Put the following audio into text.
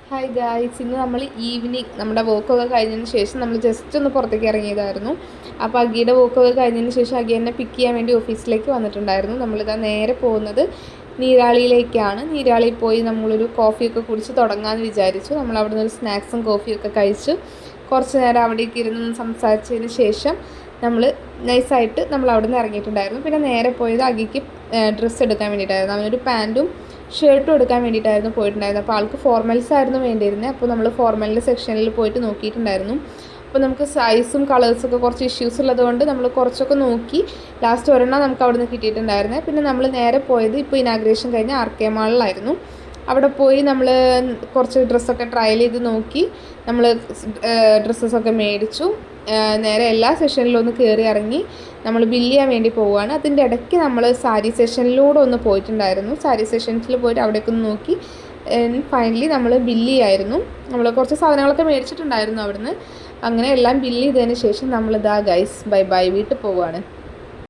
Hi guys, ഇന്ന് നമ്മൾ evening നമ്മുടെ വോക്കൊക്കെ കഴിഞ്ഞതിന് ശേഷം നമ്മൾ ജസ്റ്റ് ഒന്ന് പുറത്തേക്ക് ഇറങ്ങിയതായിരുന്നു. അപ്പോൾ അഗിയുടെ വോക്കൊക്കെ കഴിഞ്ഞതിന് ശേഷം അഗി എന്നെ പിക്ക് ചെയ്യാൻ വേണ്ടി ഓഫീസിലേക്ക് വന്നിട്ടുണ്ടായിരുന്നു. നമ്മളിതാ നേരെ പോകുന്നത് നീരാളിയിലേക്കാണ്. നീരാളിയിൽ പോയി നമ്മളൊരു കോഫിയൊക്കെ കുടിച്ച് തുടങ്ങാമെന്ന് വിചാരിച്ചു. നമ്മൾ അവിടെ നിന്ന് ഒരു സ്നാക്സും കോഫിയൊക്കെ കഴിച്ചു കുറച്ച് നേരം അവിടേക്ക് ഇരുന്ന് സംസാരിച്ചതിന് ശേഷം നമ്മൾ നൈസായിട്ട് നമ്മൾ അവിടെ നിന്ന് ഇറങ്ങിയിട്ടുണ്ടായിരുന്നു. പിന്നെ നേരെ പോയത് അഗിക്ക് ഡ്രസ്സ് എടുക്കാൻ വേണ്ടിയിട്ടായിരുന്നു. അവനൊരു പാൻറ്റും ഷർട്ടും എടുക്കാൻ വേണ്ടിയിട്ടായിരുന്നു പോയിട്ടുണ്ടായിരുന്നത്. അപ്പോൾ ആൾക്ക് ഫോർമൽസ് ആയിരുന്നു വേണ്ടിയിരുന്നത്. അപ്പോൾ നമ്മൾ ഫോർമലിൻ്റെ സെക്ഷനിൽ പോയിട്ട് നോക്കിയിട്ടുണ്ടായിരുന്നു. അപ്പോൾ നമുക്ക് സൈസും കളേഴ്സൊക്കെ കുറച്ച് ഇഷ്യൂസ് ഉള്ളതുകൊണ്ട് നമ്മൾ കുറച്ചൊക്കെ നോക്കി ലാസ്റ്റ് ഒരെണ്ണം നമുക്ക് അവിടെ നിന്ന് കിട്ടിയിട്ടുണ്ടായിരുന്നത്. പിന്നെ നമ്മൾ നേരെ പോയത് ഇപ്പോൾ ഇനാഗ്രേഷൻ കഴിഞ്ഞ ആർ.കെ. മാളിലായിരുന്നു. അവിടെ പോയി നമ്മൾ കുറച്ച് ഡ്രസ്സൊക്കെ ട്രയൽ ചെയ്ത് നോക്കി നമ്മൾ ഡ്രസ്സസൊക്കെ മേടിച്ചു. നേരെ എല്ലാ സെഷനിലും ഒന്ന് കയറി ഇറങ്ങി നമ്മൾ ബില്ല് ചെയ്യാൻ വേണ്ടി പോവുകയാണ്. അതിൻ്റെ ഇടയ്ക്ക് നമ്മൾ സാരി സെഷനിലൂടെ ഒന്ന് പോയിട്ടുണ്ടായിരുന്നു. സാരി സെഷൻസിൽ പോയിട്ട് അവിടേക്ക് ഒന്ന് നോക്കി ഫൈനലി നമ്മൾ ബില്ല് ചെയ്യായിരുന്നു. നമ്മൾ കുറച്ച് സാധനങ്ങളൊക്കെ മേടിച്ചിട്ടുണ്ടായിരുന്നു അവിടുന്ന്. അങ്ങനെ എല്ലാം ബില്ല് ചെയ്തതിന് ശേഷം നമ്മളിതാ ഗൈസ് ബൈ ബൈ വീട്ടിൽ പോവുകയാണ്.